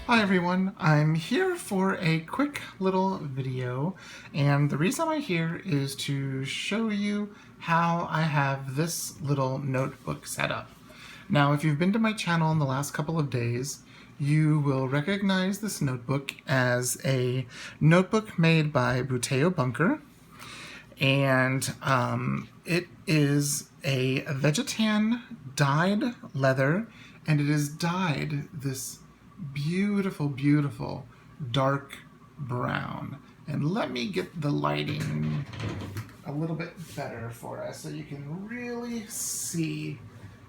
Hi everyone, I'm here for a quick little video, and the reason I'm here is to show you how I have this little notebook set up. Now, if you've been to my channel in the last couple of days, you will recognize this notebook as a notebook made by Buteo Bunker, and it is a Vegetan dyed leather, and it is dyed this beautiful dark brown. And let me get the lighting a little bit better for us so you can really see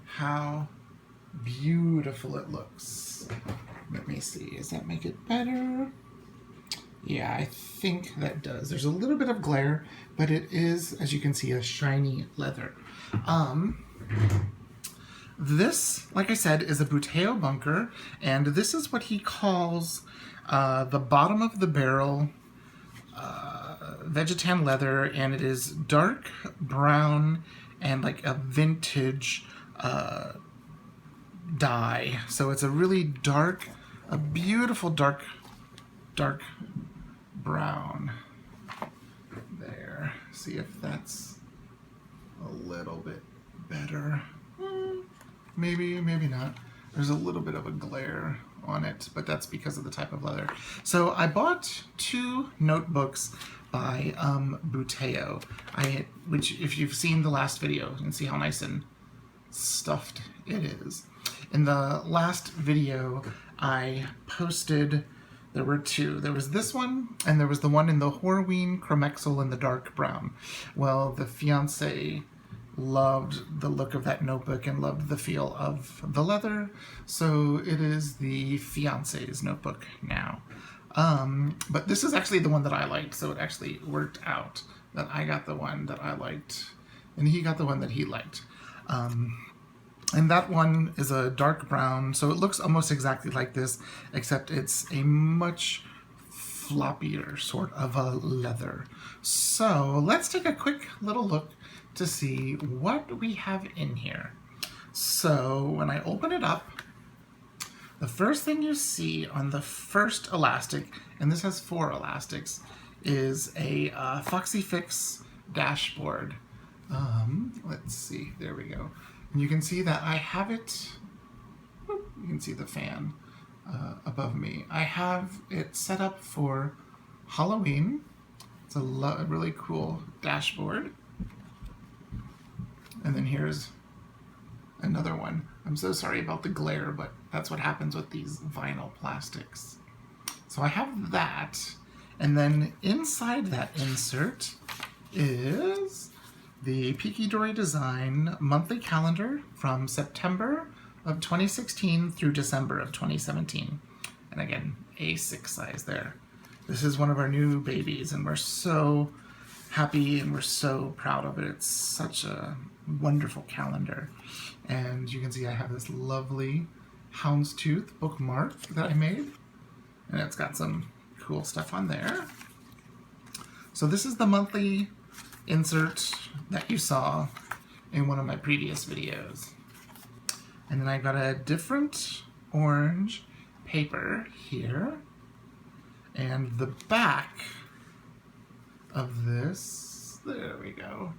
how beautiful it looks. Let me see, does that make it better? Yeah, I think that does. There's a little bit of glare, but it is, as you can see, a shiny leather. This, like I said, is a Buteo Bunker, and this is what he calls the bottom of the barrel Vegetan leather, and it is dark brown and like a vintage dye. So it's a really dark, a beautiful dark brown. There. See if that's a little bit better. Maybe, maybe not. There's a little bit of a glare on it, but that's because of the type of leather. So I bought two notebooks by Buteo, which if you've seen the last video, you can see how nice and stuffed it is. In the last video I posted, there were two. There was this one, and there was the one in the Horween Chromexel in the dark brown. Well, the fiance loved the look of that notebook and loved the feel of the leather, so it is the fiance's notebook now. But this is actually the one that I liked, so it actually worked out that I got the one that I liked and he got the one that he liked. And that one is a dark brown, so it looks almost exactly like this, except it's a much floppier sort of a leather. So let's take a quick little look to see what we have in here. So when I open it up, the first thing you see on the first elastic, and this has 4 elastics, is a Foxy Fix Dashboard. Let's see, there we go. And you can see that I have it, you can see the fan above me. I have it set up for Halloween. It's a really cool dashboard. And then here's another one. I'm so sorry about the glare, but that's what happens with these vinyl plastics. So I have that, and then inside that insert is the Peke Dori Design monthly calendar from September of 2016 through December of 2017. And again, A6 size there. This is one of our new babies, and we're so happy and we're so proud of it. It's such a wonderful calendar. And you can see I have this lovely Houndstooth bookmark that I made, and it's got some cool stuff on there. So this is the monthly insert that you saw in one of my previous videos. And then I got a different orange paper here, and the back of this, there we go.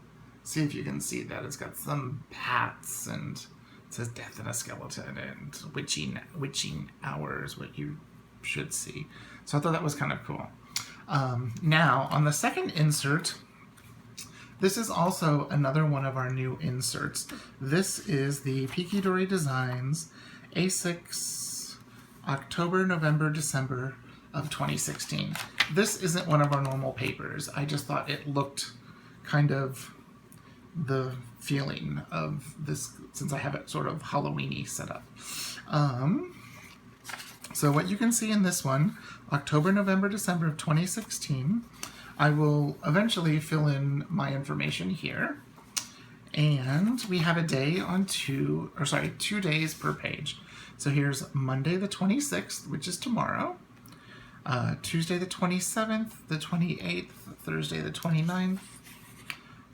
See if you can see that. It's got some bats, and it says death in a skeleton and witching hours, what you should see. So I thought that was kind of cool. Now, on the second insert, this is also another one of our new inserts. This is the Peke Dori Designs A6 October, November, December of 2016. This isn't one of our normal papers. I just thought it looked kind of the feeling of this, since I have it sort of Halloween-y set up. So what you can see in this one, October, November, December of 2016, I will eventually fill in my information here. And we have a day on 2 days per page. So here's Monday the 26th, which is tomorrow, Tuesday the 27th, the 28th, Thursday the 29th,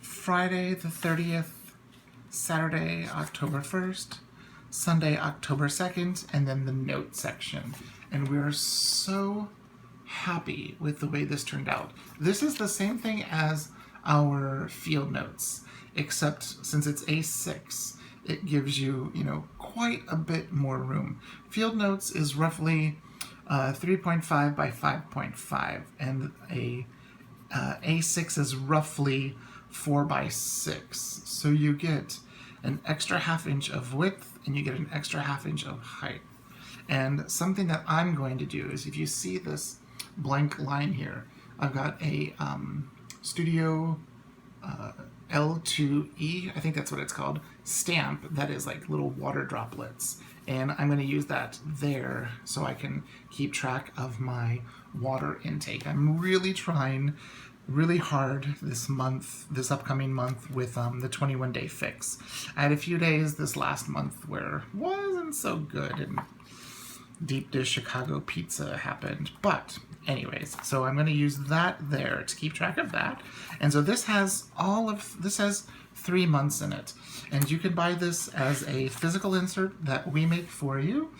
Friday the 30th, Saturday October 1st, Sunday, October 2nd, and then the note section. and we are so happy with the way this turned out. This is the same thing as our field notes, except since it's A6, it gives you, quite a bit more room. Field notes is roughly 3.5 by 5.5, and A6 is roughly 4 by 6. So you get an extra ½ inch of width, and you get an extra ½ inch of height. And something that I'm going to do is, if you see this blank line here, I've got a Studio L2E, I think that's what it's called, stamp that is like little water droplets. And I'm going to use that there so I can keep track of my water intake. I'm really trying really hard this upcoming month with the 21-day fix. I had a few days this last month where it wasn't so good, and deep dish Chicago pizza happened. But anyways, so I'm going to use that there to keep track of that. And so this has 3 months in it. And you can buy this as a physical insert that we make for you,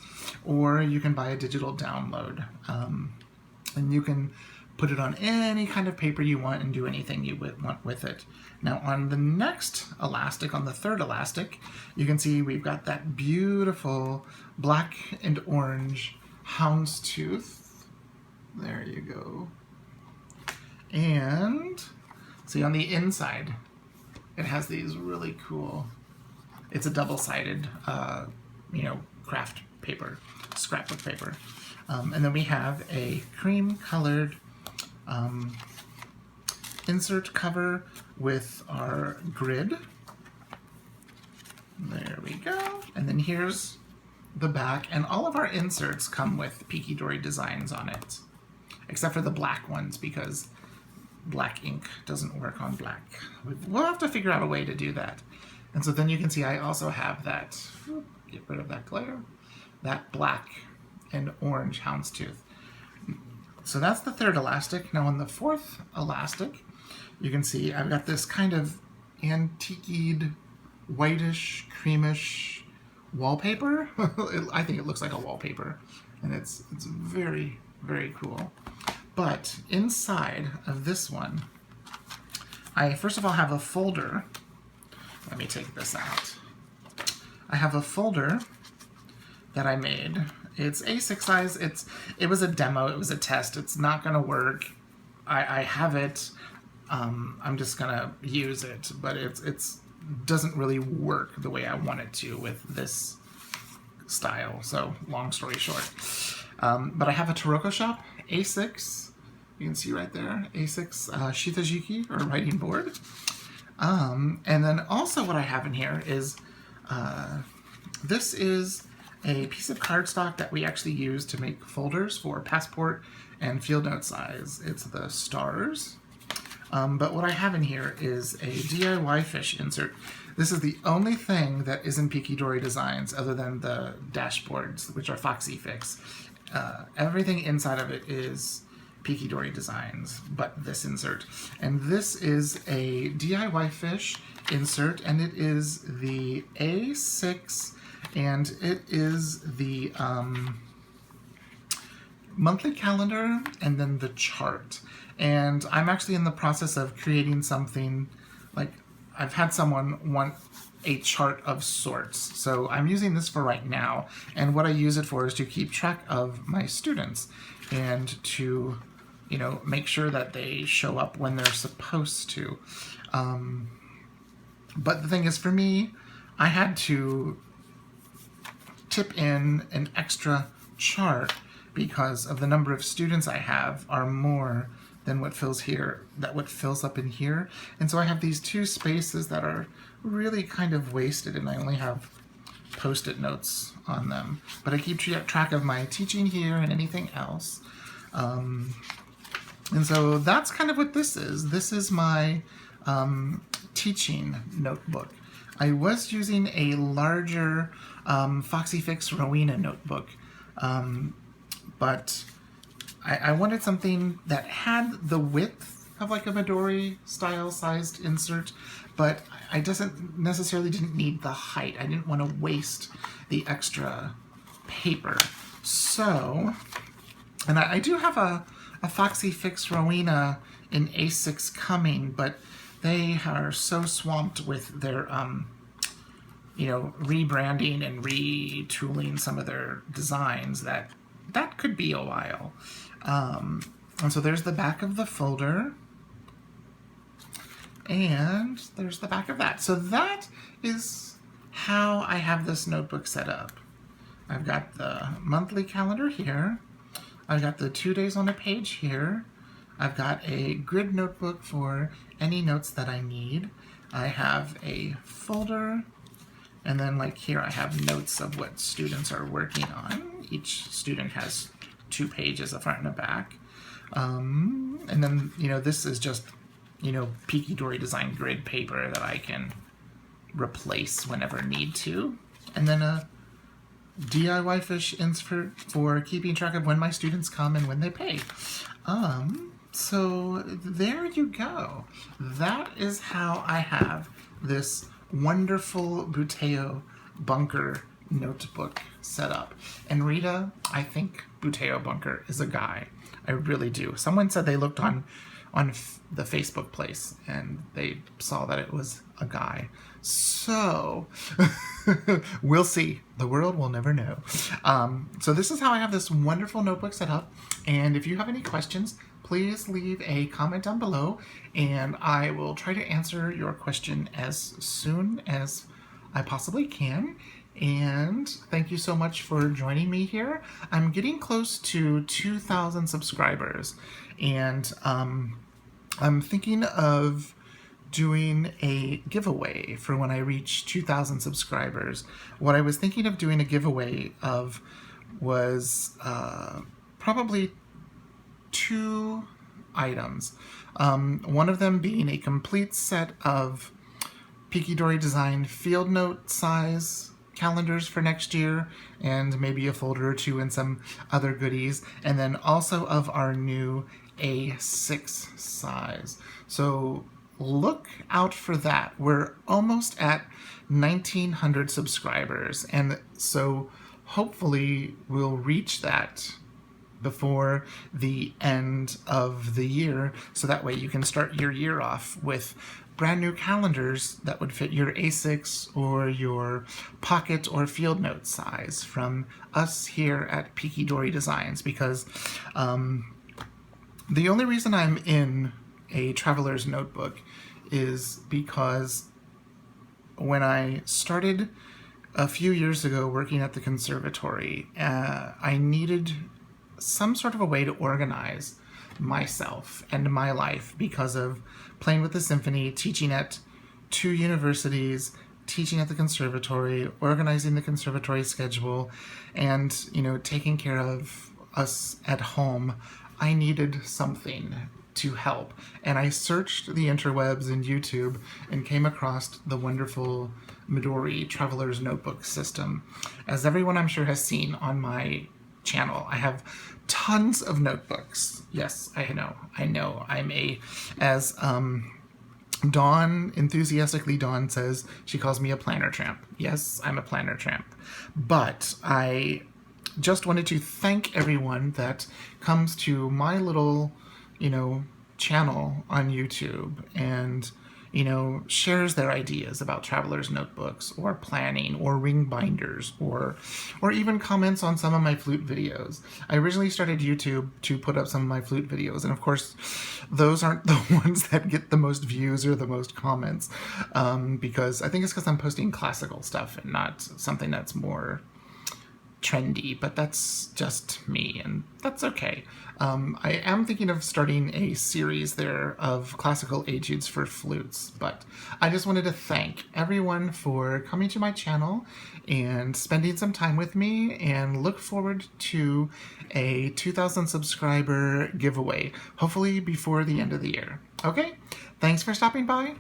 or you can buy a digital download. And you can put it on any kind of paper you want and do anything you want with it. Now on the next elastic, on the third elastic, you can see we've got that beautiful black and orange Houndstooth. There you go. And see on the inside, it has these really cool, it's a double-sided, craft paper, scrapbook paper. And then we have a cream-colored insert cover with our grid. There we go. And then here's the back, and all of our inserts come with Peke Dori designs on it, except for the black ones, because black ink doesn't work on black. We'll have to figure out a way to do that. And so then you can see I also have that, get rid of that glare, that black and orange Houndstooth. So that's the third elastic. Now on the fourth elastic, you can see I've got this kind of antiqued, whitish, creamish wallpaper. I think it looks like a wallpaper, and it's very, very cool. But inside of this one, I first of all have a folder. Let me take this out. I have a folder that I made. It's A6 size. It was a demo. It was a test. It's not going to work. I have it. I'm just going to use it, but it's doesn't really work the way I want it to with this style. So long story short. But I have a Taroko Shop A6. You can see right there, A6 Shitajiki, or writing board. And then also what I have in here is, this is a piece of cardstock that we actually use to make folders for passport and field note size. It's the stars. But what I have in here is a DIYFish insert. This is the only thing that isn't Peke Dori designs other than the dashboards, which are Foxy Fix. Everything inside of it is Peke Dori designs, but this insert. And this is a DIYFish insert, and it is the A6, and it is the monthly calendar and then the chart. And I'm actually in the process of creating something, like I've had someone want a chart of sorts. So I'm using this for right now. And what I use it for is to keep track of my students and to, make sure that they show up when they're supposed to. But the thing is, for me, I had to tip in an extra chart because of the number of students I have are more than what fills up in here. And so I have these two spaces that are really kind of wasted, and I only have post-it notes on them. But I keep track of my teaching here and anything else. And so that's kind of what this is. This is my teaching notebook. I was using a larger Foxy Fix Rowena notebook, but I wanted something that had the width of like a Midori style sized insert, but I necessarily didn't need the height. I didn't want to waste the extra paper. So And I do have a Foxy Fix Rowena in A6 coming, but they are so swamped with their, rebranding and retooling some of their designs that could be a while. And so there's the back of the folder. And there's the back of that. So that is how I have this notebook set up. I've got the monthly calendar here. I've got the 2 days on a page here. I've got a grid notebook for any notes that I need. I have a folder, and then like here I have notes of what students are working on. Each student has 2 pages, a front and a back. And then, this is just, Peke Dori design grid paper that I can replace whenever need to. And then a DIYFish insert for keeping track of when my students come and when they pay. So there you go. That is how I have this wonderful Buteo bunker notebook set up. And Rita, I think Buteo bunker is a guy. I really do. Someone said they looked on the Facebook place and they saw that it was a guy. So we'll see. The world will never know. So this is how I have this wonderful notebook set up. And if you have any questions, please leave a comment down below and I will try to answer your question as soon as I possibly can. And thank you so much for joining me here. I'm getting close to 2,000 subscribers, and I'm thinking of doing a giveaway for when I reach 2,000 subscribers. What I was thinking of doing a giveaway of was probably 2 items. One of them being a complete set of Peke Dori design field note size calendars for next year, and maybe a folder or 2 and some other goodies, and then also of our new A6 size. So look out for that. We're almost at 1,900 subscribers, and so hopefully we'll reach that before the end of the year, so that way you can start your year off with brand new calendars that would fit your A6 or your pocket or field note size from us here at Peke Dori Designs, because the only reason I'm in a traveler's notebook is because when I started a few years ago working at the conservatory, I needed some sort of a way to organize myself and my life because of playing with the symphony, teaching at 2 universities, teaching at the conservatory, organizing the conservatory schedule, and taking care of us at home. I needed something to help, and I searched the interwebs and YouTube and came across the wonderful Midori Traveler's Notebook system. As everyone I'm sure has seen on my channel, I have tons of notebooks. Yes, I know. I'm as Dawn, enthusiastically Dawn says, she calls me a planner tramp. Yes, I'm a planner tramp. But I just wanted to thank everyone that comes to my little, channel on YouTube and, shares their ideas about traveler's notebooks or planning or ring binders or even comments on some of my flute videos. I originally started YouTube to put up some of my flute videos, and of course those aren't the ones that get the most views or the most comments, because I think it's because I'm posting classical stuff and not something that's more trendy, but that's just me, and that's okay. I am thinking of starting a series there of classical etudes for flutes, but I just wanted to thank everyone for coming to my channel and spending some time with me, and look forward to a 2,000 subscriber giveaway, hopefully before the end of the year. Okay, thanks for stopping by.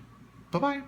Bye-bye.